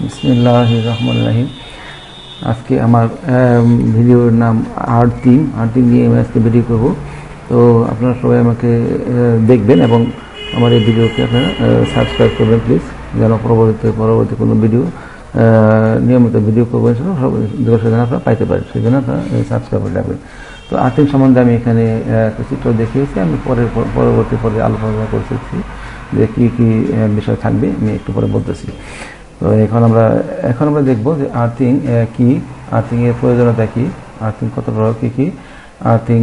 বিসমিল্লাহির রহমানির রহিম। আজকে আমার ভিডিওর নাম আর্থিং নিয়ে আমি আজকে ভিডিও করব। তো আপনারা সবাই আমাকে দেখবেন এবং আমার এই ভিডিওকে আপনারা সাবস্ক্রাইব করবেন প্লিজ, যেন পরবর্তী কোনো ভিডিও নিয়মিত ভিডিও করবেন সেজন্য আপনারা পাইতে পারেন, সেই জন্য আপনারা সাবস্ক্রাইব করে রাখবেন। তো আর্থিং সম্বন্ধে আমি এখানে একটা চিত্র দেখিয়েছি, আমি পরবর্তী পর্যায়ে আলোচনা করতেছি যে কী কী বিষয় থাকবে আমি একটু পরে বলতেছি। তো এখন আমরা দেখব যে আর্থিং কি, আর্থিং এর প্রয়োজনীয়তা কি, আর্থিং কত প্রকার, কি কি আর্থিং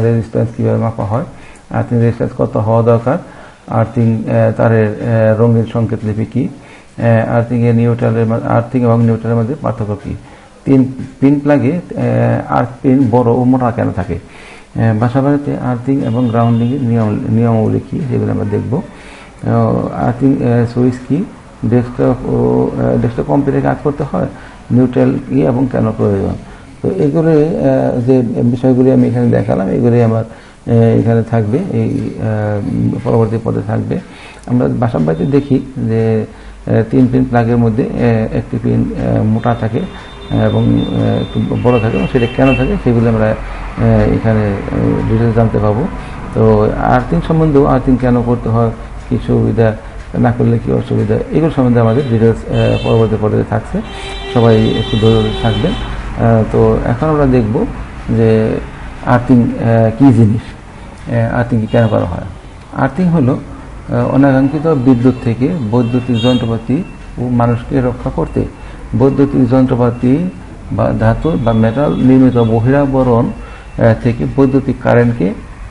রেজিস্ট্যান্স কীভাবে মাপা হয়, আর্থিং রেজিস্ট্যান্স কত হওয়া দরকার, আর্থিং তারের রঙিন সংকেত লিপি কি, আর্থিং এবং নিউট্রালের মধ্যে পার্থক্য কি, পিন প্লাগে আর্থ পিন বড় ও মোটা কেন থাকে, বাসাবাড়িতে আর্থিং এবং গ্রাউন্ডিং এর নিয়মাবলী কি, সেগুলো আমরা দেখব। আর্থিং সুইচ কি, ডেস্কটপ কম্পিউটারে কাজ করতে হয়, নিউট্রাল কি এবং কেন প্রয়োজন। তো এগুলি যে বিষয়গুলি আমি এখানে দেখালাম, এগুলি আমার এখানে থাকবে, এই পরবর্তী পদে থাকবে। আমরা বাসা বাড়িতে দেখি যে 3 পিন প্লাগের মধ্যে একটি পিন মোটা থাকে এবং একটু বড় থাকে, এবং সেটা কেন থাকে সেগুলো আমরা এখানে ডিটেলস জানতে পাবো। তো আর্থিং সম্বন্ধেও, আর্থিং কেন করতে হয়, কি সুবিধা, না করলে কি অসুবিধা, এগুলো সম্বন্ধে আমাদের ডিটেলস পরবর্তী পর্যায়ে থাকছে, সবাই একটু ধৈর্য থাকবেন। তো এখন আমরা দেখব যে আর্থিং কী জিনিস, আর্থিং কি কেন করা হয়। আর্থিং হলো অনাকাঙ্ক্ষিত বিদ্যুৎ থেকে বৈদ্যুতিক যন্ত্রপাতি ও মানুষকে রক্ষা করতে বৈদ্যুতিক যন্ত্রপাতি বা ধাতু বা মেটাল নির্মিত বহিরাবরণ থেকে বৈদ্যুতিক কারেন্টকে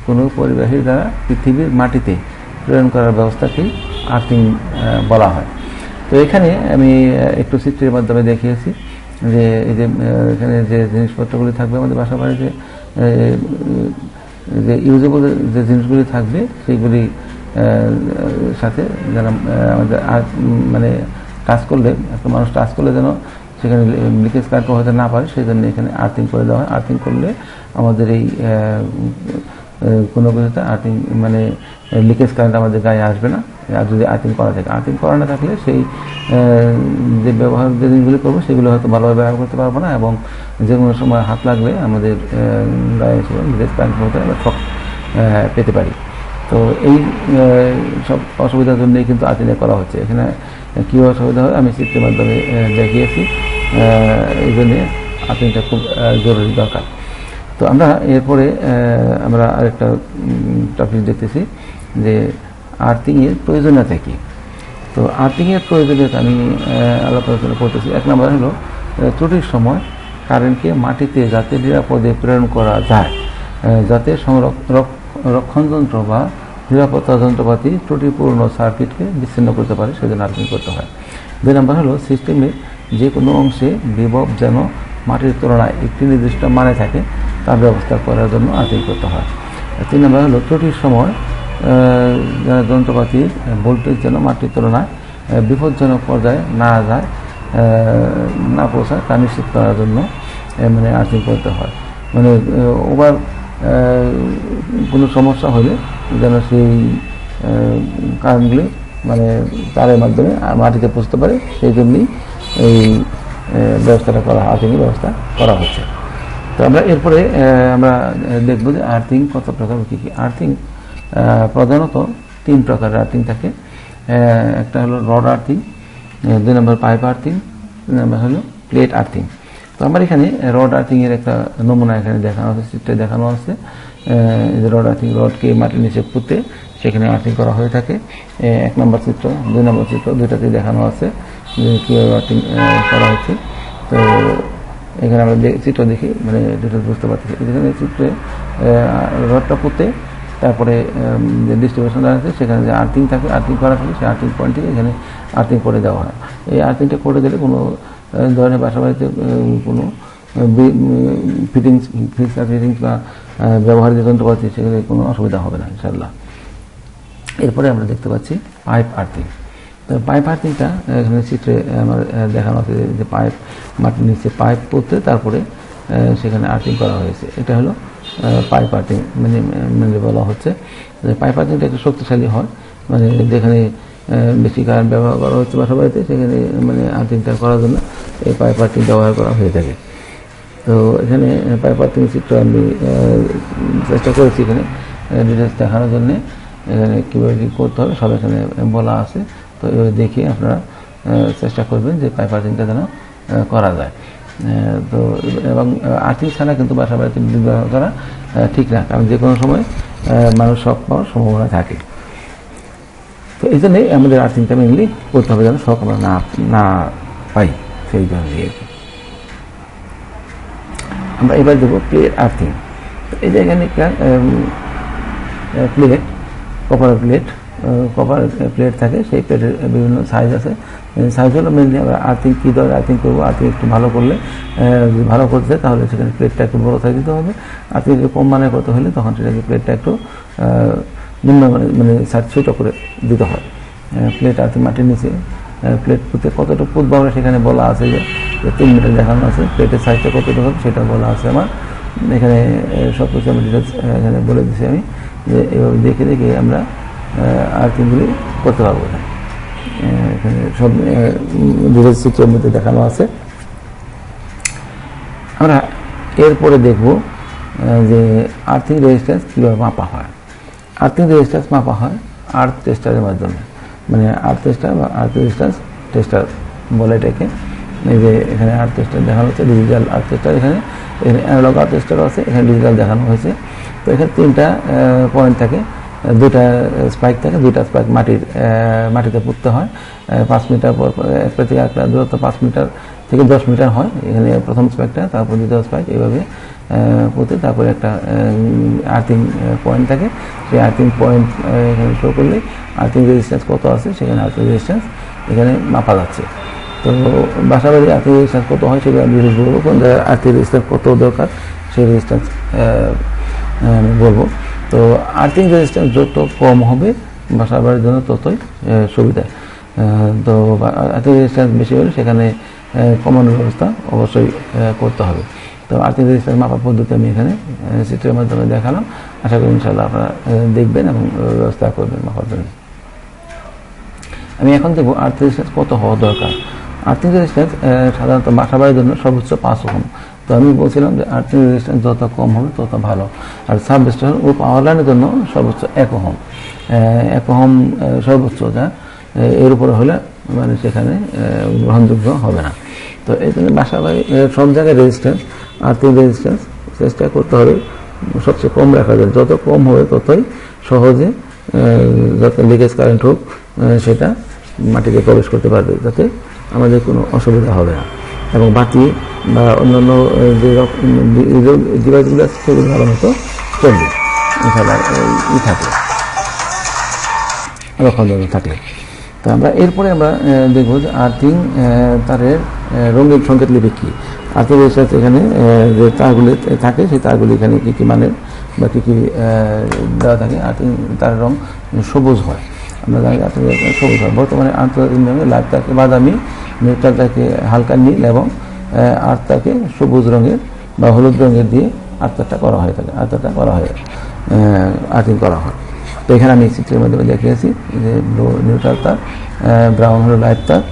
কোনো পরিবাহীর দ্বারা পৃথিবীর মাটিতে প্রেরণ করার ব্যবস্থাকেই আর্থিং বলা হয়। তো এখানে আমি একটু চিত্রের মাধ্যমে দেখিয়েছি যে এই যে এখানে যে জিনিসপত্রগুলি থাকবে আমাদের বাসা বাড়িতে, যে ইউজেবল যে জিনিসগুলি থাকবে সেইগুলি সাথে যেন আমাদের মানে টাচ করলে, একটা মানুষ টাচ করলে যেন সেখানে লিকেজ কারেন্ট হতে না পারে, সেই জন্য এখানে আর্থিং করে দেওয়া হয়। আর্থিং করলে আমাদের এই কোনো কিছুতে আর্থিং মানে লিকেজ কারেন্ট আমাদের গায়ে আসবে না, আর যদি আর্থিং করা থাকে। আর্থিং করা না থাকলে সেই যে ব্যবহার যে জিনিসগুলি করবো সেগুলো হয়তো ভালোভাবে ব্যবহার করতে পারবো না, এবং যে কোনো সময় হাত লাগলে আমাদের গায়ে লিকেজ কারেন্ট হতে আমরা শক পেতে পারি। তো এই সব অসুবিধার জন্যই কিন্তু আর্থিং করা হচ্ছে। এখানে কী অসুবিধা হয় আমি চিত্রের মাধ্যমে দেখিয়েছি, এই জন্যে আর্থিংটা খুব জরুরি দরকার। তো আমরা এরপরে আমরা আরেকটা টপিক দেখতেছি যে আর্থিংয়ের প্রয়োজনীয়তা কী। তো আর্থিংয়ের প্রয়োজনীয়তা আমি আলোচনা করতেছি। 1 নম্বর হলো ত্রুটির সময় কারেন্টকে মাটিতে যাতে নিরাপদে প্রেরণ করা যায়, যাতে রক্ষণযন্ত্র বা নিরাপত্তা যন্ত্রপাতি ত্রুটিপূর্ণ সার্কিটকে বিচ্ছিন্ন করতে পারে, সেজন্য আর্থিং করতে হয়। 2 নম্বর হলো সিস্টেমের যে কোনো অংশে বিভব যেন মাটির তুলনায় একটি নির্দিষ্ট মানে থাকে তার ব্যবস্থা করার জন্য আর্থিং করতে হয়। 3 নম্বর হলো ত্রুটির সময় যন্ত্রপাতির ভোল্টেজ যেন মাটির তুলনায় বিপজ্জনক পর্যায়ে না পৌঁছায় তা নিশ্চিত করার জন্য মানে আর্থিং করতে হয়। মানে ওভার কোনো সমস্যা হলে যেন সেই কারেন্টগুলি মানে তারের মাধ্যমে মাটিতে পৌঁছতে পারে, সেই জন্যই এই ব্যবস্থাটা করা, আর্থিংয়ের ব্যবস্থা করা হচ্ছে। তো আমরা এরপরে আমরা দেখব যে আর্থিং কত প্রকার, কী কী আর্থিং। প্রধানত 3 প্রকারের আর্থিং থাকে। একটা হলো রড আর্থিং, 2 নম্বর পাইপ আর্থিং, 3 নম্বর হলো প্লেট আর্থিং। তো আমার এখানে রড আর্থিংয়ের একটা নমুনা এখানে দেখানো আছে, চিত্রে দেখানো আছে। যে রড আর্থিং, রডকে মাটির নিচে পুঁতে সেখানে আর্থিং করা হয়ে থাকে। 1 নম্বর চিত্র, 2 নম্বর চিত্র, দুইটাতেই দেখানো আছে যে কীভাবে আর্থিং করা হচ্ছে। তো এখানে আমরা চিত্র দেখি মানে ডিটেলস বুঝতে পারছি। এখানে চিত্রে রডটা পুঁতে তারপরে যে ডিস্ট্রিবিউশন আছে সেখানে যে আর্থিং থাকে, আর্থিং করা থাকে, সেই আর্থিং পয়েন্টে এখানে আর্থিং করে দেওয়া হয়। এই আর্থিংটা করে দিলে কোনো ধরনের বাসা বাড়িতে কোনো ফিটিংস বা ব্যবহারিক যন্ত্রপাতি সেগুলো কোনো অসুবিধা হবে না ইনশাআল্লাহ। এরপরে আমরা দেখতে পাচ্ছি পাইপ আর্থিং। তো পাইপ আর্থিংটা এখানে চিত্রে আমার দেখানো আছে যে পাইপ মাটির নিচে পাইপ পুঁতে তারপরে সেখানে আর্থিং করা হয়েছে, এটা হলো পাইপ আর্থিং মানে বলা হচ্ছে। পাইপ আর্থিংটা একটু শক্তিশালী হয়, মানে যেখানে বেশি কারেন্ট ব্যবহার করা হচ্ছে বাসা বাড়িতে, সেখানে মানে আর্থিংটা করার জন্য এই পাইপ আর্থিং ব্যবহার করা হয়ে থাকে। তো এখানে পাইপ আর্থিং চিত্র আমি চেষ্টা করেছি এখানে ডিটেলস দেখানোর জন্যে। এখানে কীভাবে কী করতে হবে সব এখানে বলা আছে। তো এভাবে দেখে আপনারা চেষ্টা করবেন যে পাইপ আর্থিংটা যেন করা যায়। তো এবং আর্থিং ছাড়া কিন্তু বাসা বাড়িতে বিদ্যুৎ ব্যবহার করা ঠিক না, কারণ যে কোনো সময় মানুষ শক পাওয়ার সম্ভাবনা থাকে। তো এই জন্যই আমাদের আর্থিংটা মেনলি করতে হবে যেন শক আমরা না পাই, সেই জন্যই আর কি। আমরা এবার দেবো প্লেট আর্থিং। এই যে এখানে একটা প্লেট, কপার প্লেট থাকে, সেই প্লেটের বিভিন্ন সাইজ আছে। সাইজ হলো মেনলি আমরা আর্থিং কী ধরনের আর্থিং করবো, আর্থিং একটু ভালো করলে যদি ভালো করতে তাহলে সেখানে প্লেটটা একটু বড়ো সাইজ দিতে হবে। আর্থিং একটু কম মানের করতে হলে তখন সেটাকে প্লেটটা একটু নিম্ন মানে সাইজ ছোটো করে দিতে হয়। প্লেট আর্থিং মাটির নিচে প্লেট পুঁতে কতটুকু পুঁতবো আমরা সেখানে বলা আছে যে 3 মিটার দেখানো আছে। প্লেটের সাইজটা কতটুকু হবে সেটা বলা আছে আমার এখানে। সব কিছু আমি ডিটেলস এখানে বলে দিচ্ছি আমি, যে এভাবে দেখে দেখে আমরা আর্থিংগুলি করতে পারবো। এখানে সব ডিটেলস চিত্রের মধ্যে দেখানো আছে। আমরা এরপরে দেখব যে আর্থিং রেজিস্ট্যান্স কীভাবে মাপা হয়। আর্থিং রেজিস্ট্যান্স মাপা হয় আর্থ টেস্টারের মাধ্যমে, মানে আর্থ টেস্টার বা আর্থ রেজিস্ট্যান্স টেস্টার বলে এটাকে। এই যে এখানে আর্থ টেস্টার দেখানো হচ্ছে, ডিজিটাল আর্থ টেস্টার, এখানে অ্যানালগ আর্থ টেস্টারও আছে, এখানে ডিজিটাল দেখানো হয়েছে। তো এখানে 3টা পয়েন্ট থাকে, 2টা স্পাইক থাকে, 2টা স্পাইক মাটিতে পুঁততে হয়। 5 মিটার পর একটা থেকে একটা দূরত্ব 5 মিটার থেকে 10 মিটার হয়। এখানে প্রথম স্পাইকটা, তারপর দ্বিতীয় স্পাইক, এইভাবে পুঁতে তারপরে একটা আর্থিং পয়েন্ট থাকে। সেই আর্থিং পয়েন্ট এখানে শো করলে আর্থিং রেজিস্ট্যান্স কত আছে সেখানে আর্থিং রেজিস্ট্যান্স এখানে মাপা যাচ্ছে। তো বাসা বাড়ি আর্থিং রেজিস্ট্যান্স কত হয় সেটা আমি বলবো, কোন জায়গায় আর্থিং রেজিস্ট্যান্স কত দরকার সেই রেজিস্ট্যান্স আমি বলবো। তো আর্থিং রেজিস্ট্যান্স যত কম হবে বাসা বাড়ির জন্য ততই সুবিধা। তো আর্থিং রেজিস্ট্যান্স বেশি হলে সেখানে কমানোর ব্যবস্থা অবশ্যই করতে হবে। তো আর্থিং রেজিস্ট্যান্স মাপার পদ্ধতি আমি এখানে চিত্রের মাধ্যমে দেখালাম। আশা করি ইনশাআল্লাহ আপনারা দেখবেন এবং ব্যবস্থা করবেন মাপার জন্য। আমি এখন দেখবো আর্থিং রেজিস্ট্যান্স কত হওয়া দরকার। আর্থিং রেজিস্ট্যান্স সাধারণত বাসা বাড়ির জন্য সর্বোচ্চ 5 ওহম। তো আমি বলছিলাম যে আর্থিং রেজিস্ট্যান্স যত কম হবে তত ভালো। আর সাবস্টেশন ও পাওয়ার লাইনের জন্য সর্বোচ্চ 1 ওহম। 1 ওহম সর্বোচ্চ, যা এর উপরে হলে মানে সেখানে গ্রহণযোগ্য হবে না। তো এই জন্য বাসা বাড়ি সব জায়গায় রেজিস্ট্যান্স, আর্থিং রেজিস্ট্যান্স চেষ্টা করতে হবে সবচেয়ে কম রাখা যায়। যত কম হবে ততই সহজে যাতে লিকেজ কারেন্ট হোক সেটা মাটিতে প্রবেশ করতে পারবে, যাতে আমাদের কোনো অসুবিধা হবে না। এবং বাতি বা অন্যান্য যে ডিভাইসগুলো আছে সেগুলো ভালো মতো চলবে ইনশাআল্লাহ, থাকে রক্ষণযোগ্য থাকলে। তো আমরা এরপরে আমরা দেখব যে আর্থিং তারের রঙিন সংকেত লিপি কী। আর্থিং রেজিস্ট্যান্স এখানে যে তারগুলি থাকে সেই তারগুলি এখানে কী কী মানের বা কী কী দেওয়া থাকে। আর্থিং তারের রং সবুজ হয়, আমরা জানি আর্থিং সবুজ হয়। বর্তমানে আন্তর্জাতিক নিয়মে লাইট তারকে বাদামি, নিউট্রাল তারকে হালকা নীল এবং আর্থ তারকে সবুজ রঙের বা হলুদ রঙের দিয়ে আর্থটা করা হয়ে থাকে, আর্থিং করা হয়। তো এখানে আমি চিত্রের মাধ্যমে দেখিয়েছি যে ব্লু নিউট্রাল তার, ব্রাউন হলো লাইট তার,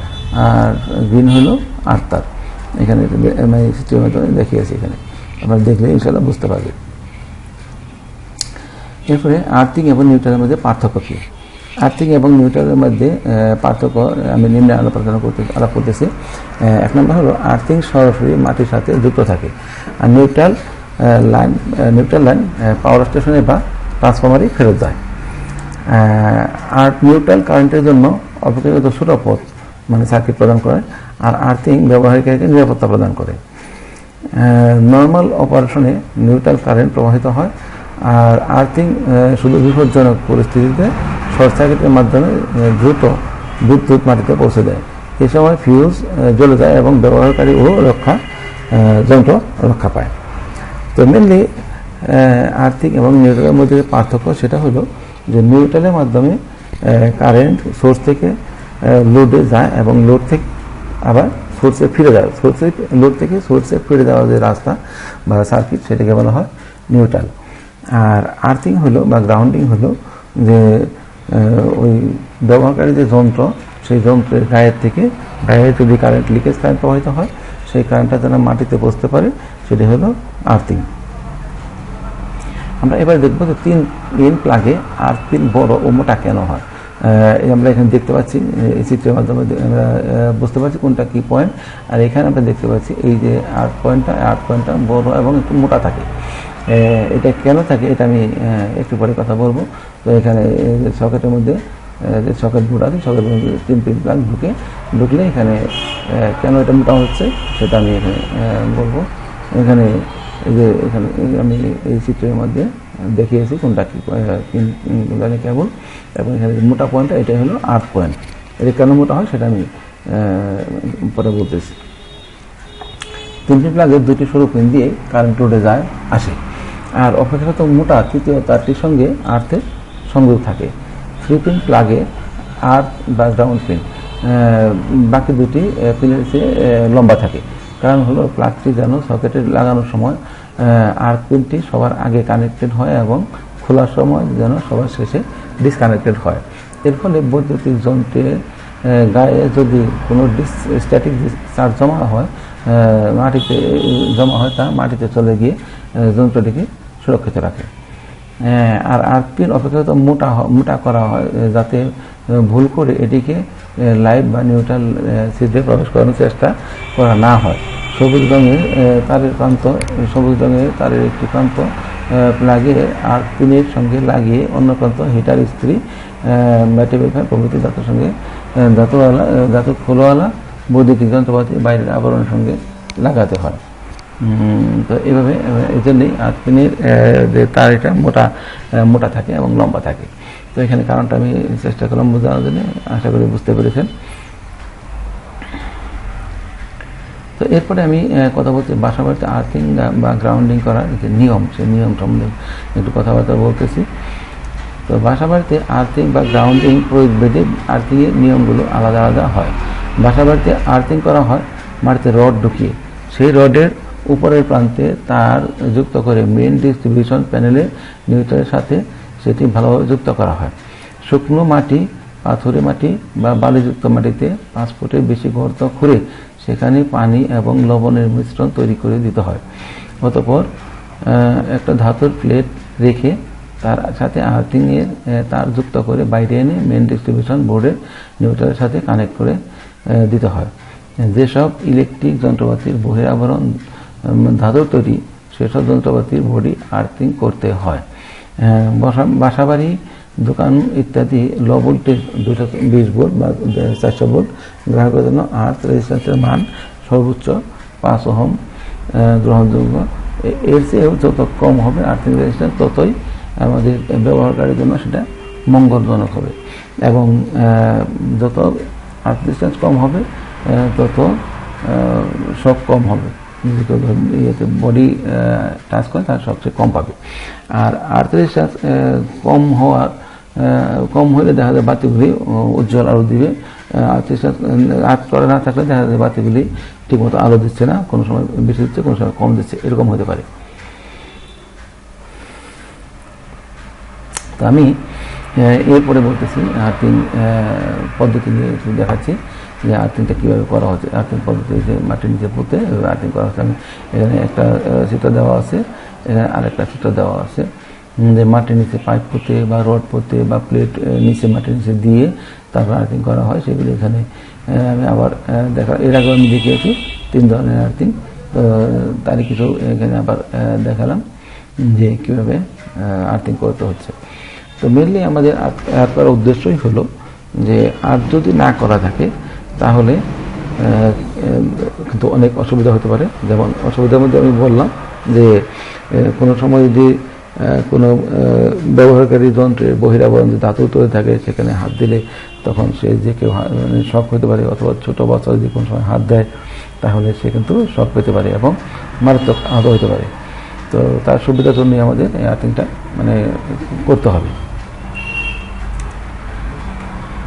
আর গ্রিন হলো আর্থ তার। এখানে আমি চিত্রের মাধ্যমে দেখিয়েছি, এখানে আপনারা দেখলে ইনশাআল্লাহ বুঝতে পারবেন। এরপরে আর্থিং এবং নিউট্রালের মধ্যে পার্থক্য কী। আর্থিং এবং নিউট্রালের মধ্যে পার্থক্য আমি নিম্নে আলাপ করতেছি। 1 নম্বর হলো আর্থিং সরাসরি মাটির সাথে যুক্ত থাকে, আর নিউট্রাল লাইন পাওয়ার স্টেশনে বা ট্রান্সফরমারে ফেরত যায়। আর নিউট্রাল কারেন্টের জন্য অপেক্ষাকৃত ছোট পথ মানে সার্কিট প্রদান করে, আর আর্থিং ব্যবহারকারীকে নিরাপত্তা প্রদান করে। নর্মাল অপারেশনে নিউট্রাল কারেন্ট প্রবাহিত হয়, আর আর্থিং শুধু বিপজ্জনক পরিস্থিতিতে শর্ট সার্কিটের মাধ্যমে দ্রুত বিদ্যুৎ মাটিতে পৌঁছে দেয়। এই সময় ফিউজ জ্বলে যায় এবং ব্যবহারকারী ও যন্ত্র রক্ষা পায়। তো মেনলি আর্থিং এবং নিউট্রালের মধ্যে পার্থক্য সেটা হলো যে নিউট্রালের মাধ্যমে কারেন্ট সোর্স থেকে লোডে যায় এবং লোড থেকে আবার সোর্সে ফিরে যায়। লোড থেকে সোর্সে ফিরে যাওয়ার যে রাস্তা বা সার্কিট সেটাকে বলা হয় নিউট্রাল। আর আর্থিং হলো বা গ্রাউন্ডিং হলো যে ওই ব্যবহারকারী যে যন্ত্র, সেই যন্ত্রের গায়ের থেকে যদি কারেন্ট লিকেজ কারেন্ট প্রবাহিত হয়, সেই কারেন্টটা যেন মাটিতে পৌঁছতে পারে, সেটি হলো আর্থিং। আমরা এবার দেখব যে 3 পিন প্লাগে আর্থিং বড় ও মোটা কেন হয়। আমরা এখানে দেখতে পাচ্ছি, এই চিত্রের মাধ্যমে আমরা বুঝতে পারছি কোনটা কি পয়েন্ট। আর এখানে আমরা দেখতে পাচ্ছি এই যে আর্থ পয়েন্টটা বড় এবং একটু মোটা থাকে। এটা কেন থাকে এটা আমি একটু পরে কথা বলবো। তো এখানে সকেটের মধ্যে যে সকেট বোর্ড আছে, সকেটের মধ্যে 3 পিন প্লাগ ঢুকলে এখানে কেন এটা মোটা হচ্ছে সেটা আমি এখানে বলবো। এখানে এই যে এখানে আমি এই চিত্রের মধ্যে দেখিয়েছি কোনটা কি কেবল, এবং এখানে মোটা পয়েন্টটা এটাই হলো আর্থ পয়েন্ট। এটা কেন মোটা হয় সেটা আমি পরে বলতেছি। 3 পিন প্লাগের 2টি সরু পিন দিয়ে কারেন্ট লোডে যায় আসে, আর অপেক্ষাকৃত মোটা তৃতীয় তারটির সঙ্গে আর্থের সংযোগ থাকে। 3 পিন প্লাগে আর্থ বা গ্রাউন্ড পিন বাকি 2টি পিনের চেয়ে লম্বা থাকে। কারণ হলো প্লাগটি যেন সকেটে লাগানোর সময় আর্থ পিনটি সবার আগে কানেক্টেড হয় এবং খোলার সময় যেন সবার শেষে ডিসকানেক্টেড হয়। এর ফলে বৈদ্যুতিক যন্ত্রের গায়ে যদি কোনো স্ট্যাটিক চার্জ মাটিতে জমা হয়, তা মাটিতে চলে গিয়ে যন্ত্রটিকে সুরক্ষিত রাখে। আর আর্থ পিন অপেক্ষাকৃত মোটা করা হয় যাতে ভুল করে এটিকে লাইভ বা নিউট্রাল ছিদ্রে প্রবেশ করানোর চেষ্টা করা না হয়। সবুজ রঙের তারের একটি প্রান্ত প্লাগে আর্থ পিনের সঙ্গে লাগিয়ে অন্য প্রান্ত হিটার, ইস্ত্রি, ম্যাটেরিয়াল প্রভৃতি ধাতু খোলওয়ালা বৈদ্যুতিক যন্ত্রপাতি বাইরের আবরণের সঙ্গে লাগাতে হয়। তো এইভাবে এই জন্যই আর্থ পিনের যে তার এটা মোটা থাকে এবং লম্বা থাকে। তো এখানে কারণটা আমি চেষ্টা করলাম বোঝানোর জন্য, আশা করি বুঝতে পেরেছেন। তো এরপরে আমি কথা বলছি বাসা বাড়িতে আর্থিং বা গ্রাউন্ডিং করার যে নিয়ম, সেই নিয়ম সম্বন্ধে একটু কথাবার্তা বলতেছি। তো বাসা বাড়িতে আর্থিং বা গ্রাউন্ডিং প্রয়োগ ভেদে আর্থিংয়ের নিয়মগুলো আলাদা আলাদা হয়। বাসা বাড়িতে আর্থিং করা হয় মাটিতে রড ঢুকিয়ে, সেই রডের উপরের প্রান্তে তার যুক্ত করে মেইন ডিস্ট্রিবিউশন প্যানেলের নিউট্রালের সাথে সেটি ভালোভাবে যুক্ত করা হয়। শুকনো মাটি, পাথুরে মাটি বা বালিযুক্ত মাটিতে 5 ফুটের বেশি গর্ত খুঁড়ে সেখানে পানি এবং লবণের মিশ্রণ তৈরি করে দিতে হয়। অতঃপর একটা ধাতুর প্লেট রেখে তার সাথে আর্থিংয়ের তার যুক্ত করে বাইরে এনে মেইন ডিস্ট্রিবিউশন বোর্ডের নিউট্রালের সাথে কানেক্ট করে দিতে হয়। যেসব ইলেকট্রিক যন্ত্রপাতির বহির আবরণ ধাতুর তৈরি, সেসব যন্ত্রপাতির বডি আর্থিং করতে হয়। বাসাবাড়ি, দোকান ইত্যাদি লো ভোল্টেজ 220 ভোল্ট বা 400 ভোল্ট গ্রাহকের জন্য আর্থ রেজিস্ট্যান্সের মান সর্বোচ্চ 5 ওহম গ্রহণযোগ্য। এর চেয়েও যত কম হবে আর্থিং রেজিস্ট্যান্স, ততই আমাদের ব্যবহারকারীর জন্য সেটা মঙ্গলজনক হবে, এবং যত আর্থ রেজিস্ট্যান্স কম হবে তত শক কম হবে। ইয়েতে বডি টাচ করে তার সবচেয়ে কম পাবে। আর আর্থ রেজিস্ট্যান্স কম হলে দেখা যায় বাতিগুলি উজ্জ্বল আলো দিবে। আর্থ করা না থাকলে দেখা যায় বাতিগুলি ঠিকমতো আলো দিচ্ছে না, কোনো সময় বেশি দিচ্ছে, কোনো সময় কম দিচ্ছে, এরকম হতে পারে। তো আমি এরপরে বলতেছি আর্থিং পদ্ধতি নিয়ে একটু দেখাচ্ছি যে আর্থিংটা কীভাবে করা হচ্ছে। আর্থিং পদ্ধতি যে মাটির নিচে পুঁতে আর্থিং করা হচ্ছে। আমি এখানে একটা চিত্র দেওয়া আছে, এখানে আরেকটা চিত্র দেওয়া আছে যে মাটির নিচে পাইপ পুঁতে বা রড পুঁতে বা প্লেট নিচে মাটির নিচে দিয়ে তারপর আর্থিং করা হয়। সেগুলো এখানে আমি আবার এর আগে আমি দেখিয়েছি 3 ধরনের আর্থিং। তো তারই কিছু এখানে আবার দেখালাম যে কীভাবে আর্থিং করতে হচ্ছে। তো মেনলি আমাদের আর্থ করার উদ্দেশ্যই হলো যে আর্থ যদি না করা থাকে তাহলে কিন্তু অনেক অসুবিধা হতে পারে। যেমন অসুবিধার মধ্যে আমি বললাম যে কোনো সময় যদি কোনো ব্যবহারকারী যন্ত্রের বহিরাবরণ যদি ধাতু তৈরি থাকে, সেখানে হাত দিলে তখন সে যে কেউ শক হতে পারে, অথবা ছোটো বাচ্চা যদি কোনো সময় হাত দেয় তাহলে সে কিন্তু শক পেতে পারে এবং মারাত্মক আহত হতে পারে। তো তার সুবিধার জন্যই আমাদের এই আর্থিংটা করতে হবে।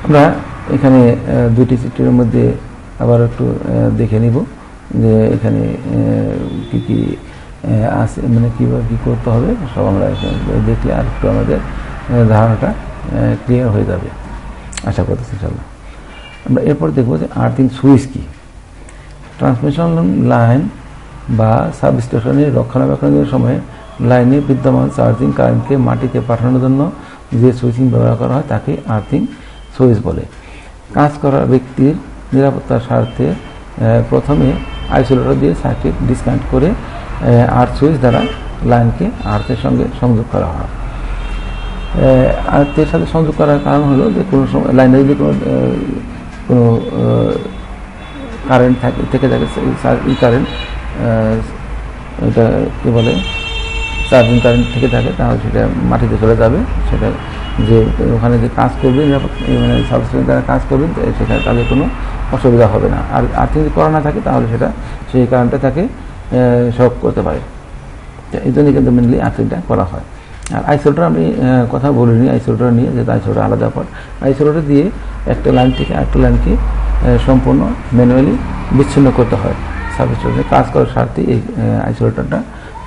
আমরা এখানে 2টি চিত্রের মধ্যে আবার একটু দেখে নিব যে এখানে কি কি আছে, কীভাবে কী করতে হবে সব আমরা এখানে দেখলে আর একটু আমাদের ধারণাটা ক্লিয়ার হয়ে যাবে আশা করতেছি ইনশাআল্লাহ। আমরা এরপর দেখব যে আর্থিং সুইচ কি। ট্রান্সমিশন লাইন বা সাবস্টেশনের রক্ষণাবেক্ষণের সময় লাইনে বিদ্যমান চার্জিং কারেন্টকে মাটিতে পাঠানোর জন্য যে সুইচিং ব্যবহার করা হয় তাকে আর্থিং সুইচ বলে। কাজ করা ব্যক্তির নিরাপত্তার স্বার্থে প্রথমে আইসোলেটর দিয়ে সার্কিট ডিসকানেক্ট করে আর্থ সুইচ দ্বারা লাইনকে আর্থের সঙ্গে সংযোগ করা হয়। আর্থের সাথে সংযোগ করার কারণ হলো যে কোনো সময় লাইনে যদি কোনো কারেন্ট থেকে থাকে এই কারেন্ট এটা কী বলে চার্জিং কারেন্ট থেকে থাকে তাহলে সেটা মাটিতে চলে যাবে। সেটা যে ওখানে যে কাজ করবে মানে সাবস্টেশন যারা কাজ করবেন সেখানে তাদের কোনো অসুবিধা হবে না। আর আর্থিং যদি করা না থাকে তাহলে সেটা সেই কারেন্টটা তাকে শক করতে পারে। এই জন্যই কিন্তু মেনলি আর্থিংটা করা হয়। আর আইসোলেটর আমি কথা বলিনি আইসোলেটর নিয়ে, যেহেতু আইসোলেটর আলাদা পর আইসোলেটর দিয়ে একটা লাইন থেকে আরেকটা লাইনকে সম্পূর্ণ ম্যানুয়ালি বিচ্ছিন্ন করতে হয়। সাবস্টেশনে কাজ করার স্বার্থে এই আইসোলেটরটা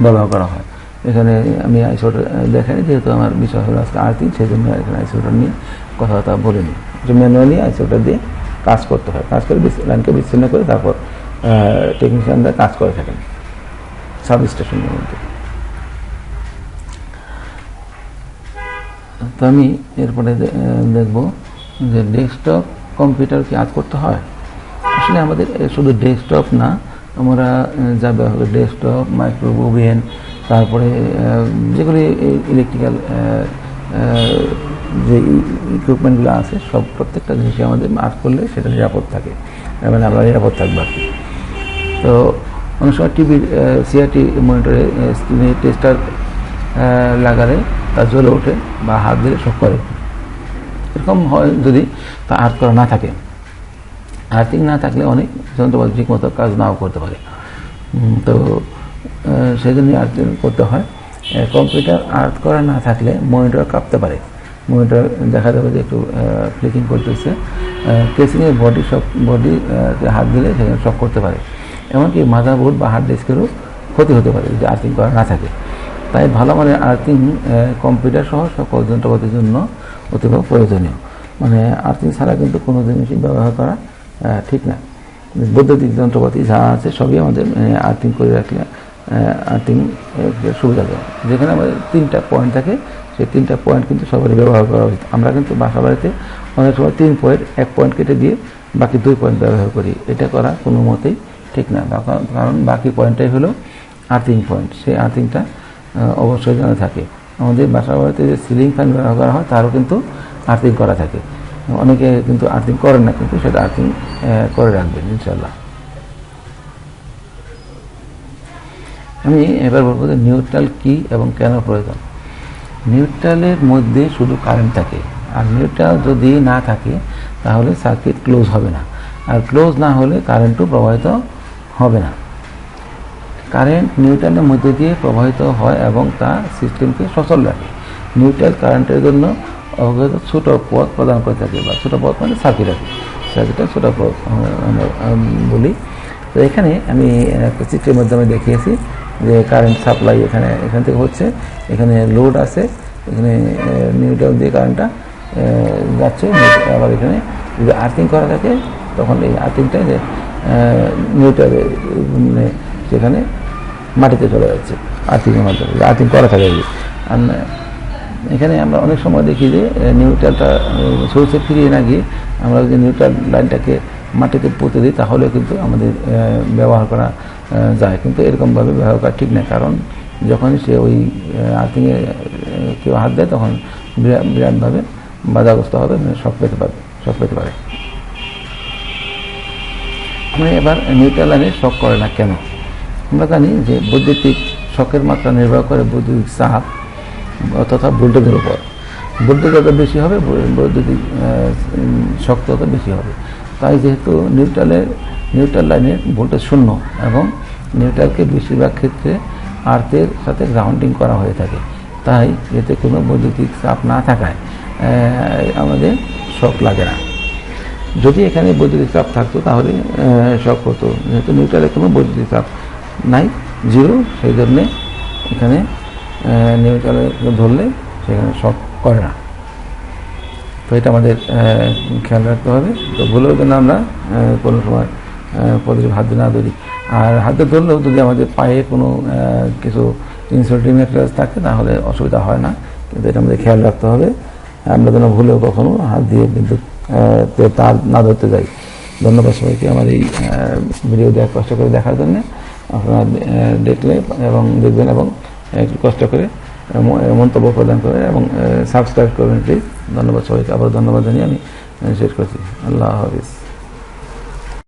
ব্যবহার করা হয়। এখানে আমি আইসোলেটর দেখাই, যেহেতু আমার বিষয় হলো আজকে আর্থিং, সেই জন্য এখানে আইসোলেটর নিয়ে কথাবার্তা বলিনি। যে ম্যানুয়ালি আইসোলেটর দিয়ে কাজ করতে হয়, কাজ করে লাইনকে বিচ্ছিন্ন করে তারপর টেকনিশিয়ানরা কাজ করে থাকেন সাবস্টেশনের মধ্যে। তো আমি এরপরে দেখব যে ডেস্কটপ কম্পিউটার কি আজ করতে হয়। আসলে আমাদের শুধু ডেস্কটপ না, আমরা যা ব্যবহার করি ডেস্কটপ, মাইক্রোওয়েভ ওভেন, তারপরে যেগুলি ইলেকট্রিক্যাল যে ইকুইপমেন্টগুলো আছে সব প্রত্যেকটা জিনিসই আমাদের আজ করলে সেটা নিরাপদ থাকে, মানে আমরা নিরাপদ থাকবো আর কি। তো অনেক সময় টিভির সিআরটি মনিটরে স্ক্রিনে টেস্টার লাগালে তা জ্বলে ওঠে বা হাত দিলে শক করে, এরকম হয় যদি তা আর্থ করা না থাকে। আর্থিং না থাকলে অনেক যন্ত্রপাতি ঠিক মতো কাজ নাও করতে পারে। তো সেই জন্যই আর্থিং করতে হয়। কম্পিউটার আর্থ করা না থাকলে মনিটর কাঁপতে পারে, মনিটর দেখা যাবে যে একটু ফ্লিকিং করতেছে, কেসিংয়ের বডি হাত দিলে সেখানে শক করতে পারে। এমনকি মাদারবোর্ড বা হার্ড ডিস্কেরও ক্ষতি হতে পারে যদি আর্থিং করা না থাকে। তাই ভালো মানের আর্থিং কম্পিউটার সহ সকল যন্ত্রপাতির জন্য অতীব প্রয়োজনীয়। মানে আর্থিং ছাড়া কিন্তু কোনো জিনিসই ব্যবহার করা ঠিক না। বৈদ্যুতিক যন্ত্রপাতি যা আছে সবই আমাদের আর্থিং করে রাখলে আর্থিং সুবিধা দেয়। যেখানে আমাদের 3টা পয়েন্ট থাকে সেই 3টা পয়েন্ট কিন্তু সবারই ব্যবহার করা উচিত। আমরা কিন্তু বাসা বাড়িতে অনেক সময় 3 পয়েন্ট 1 পয়েন্ট কেটে দিয়ে বাকি 2 পয়েন্ট ব্যবহার করি, এটা করা কোনো মতেই ঠিক না। কারণ বাকি পয়েন্টটাই হলো আর্থিং পয়েন্ট, সেই আর্থিংটা অবশ্যই যেন থাকে। আমাদের বাসা বাড়িতে যে সিলিং ফ্যান ব্যবহার করা হয় তারও কিন্তু আর্থিং করা থাকে। অনেকে কিন্তু আর্থিং করেন না, কিন্তু সেটা আর্থিং করে রাখবেন ইনশাল্লাহ। আমি এবার বলবো যে নিউট্রাল কি এবং কেন প্রয়োজন। নিউট্রালের মধ্যে শুধু কারেন্ট থাকে, আর নিউট্রাল যদি না থাকে তাহলে সার্কিট ক্লোজ হবে না, আর ক্লোজ না হলে কারেন্টও প্রবাহিত হবে না। কারেন্ট নিউট্রালের মধ্যে দিয়ে প্রবাহিত হয় এবং তা সিস্টেমকে সচল রাখে। নিউট্রাল কারেন্টের জন্য অবগত ছোট পথ প্রদান করে থাকে, বা ছোট পথ মানে সার্কিট আছে, সার্কিটটা ছোট পথ আমরা বলি। তো এখানে আমি একটা চিত্রের মাধ্যমে দেখিয়েছি যে কারেন্ট সাপ্লাই এখান থেকে হচ্ছে, এখানে লোড আছে, এখানে নিউট্রাল দিয়ে কারেন্টটা যাচ্ছে। আবার এখানে যদি আর্থিং করা থাকে তখন এই আর্থিংটা যে নিউট্রালে মানে সেখানে মাটিতে চলে যাচ্ছে আর্থিংয়ের মাধ্যমে, আর্থিং করা থাকে। আর এখানে আমরা অনেক সময় দেখি যে নিউট্রালটা সোর্সে ফিরিয়ে না গিয়ে আমরা যদি নিউট্রাল লাইনটাকে মাটিতে পুঁতে দিই তাহলে কিন্তু আমাদের ব্যবহার করা যায়, কিন্তু এরকমভাবে ব্যবহার করা ঠিক না। কারণ যখন সে ওই আর্থিংয়ে কেউ হাত দেয় তখন বিরাটভাবে বাধাগ্রস্ত হবে, শক পেতে পারে। আমরা এবার নিউট্রাল লাইনে শক করে না কেন। আমরা জানি যে বৈদ্যুতিক শকের মাত্রা নির্ভর করে বৈদ্যুতিক চাপ তথা ভোল্টেজের উপর। ভোল্টেজ যত বেশি হবে বৈদ্যুতিক শক তত বেশি হবে। তাই যেহেতু নিউট্রাল লাইনের ভোল্টেজ 0 এবং নিউট্রালকে বেশিরভাগ ক্ষেত্রে আর্থের সাথে গ্রাউন্ডিং করা হয়ে থাকে, তাই এতে কোনো বৈদ্যুতিক চাপ না থাকায় আমাদের শক লাগে না। যদি এখানে বৈদ্যুতিক চাপ থাকতো তাহলে শক হতো, যেহেতু নিউট্রালে কোনো বৈদ্যুতিক চাপ নাই, 0, সেই জন্যে এখানে নিউট্রালে ধরলে সেখানে শক করে না। তো এটা আমাদের খেয়াল রাখতে হবে। তো ভুলেও যেন আমরা কোনো সময় পজিটিভ হাত দিয়ে না ধরি। আর হাতে ধরলেও যদি আমাদের পায়ে কোনো কিছু ইনসুলেটিং ম্যাটেরিয়ালস থাকে তাহলে অসুবিধা হয় না, কিন্তু এটা আমাদের খেয়াল রাখতে হবে আমরা যেন ভুলেও কখনো হাত দিয়ে বিদ্যুৎ তার না ধরতে যাই। ধন্যবাদ সবাইকে আমার এই ভিডিও কষ্ট করে দেখার জন্য। আপনারা দেখলে এবং দেখবেন এবং একটু কষ্ট করে মন্তব্য প্রদান করে এবং সাবস্ক্রাইব করবেন প্লিজ। ধন্যবাদ সবাইকে, আবার ধন্যবাদ জানিয়ে আমি শেষ করছি। আল্লাহ হাফিজ।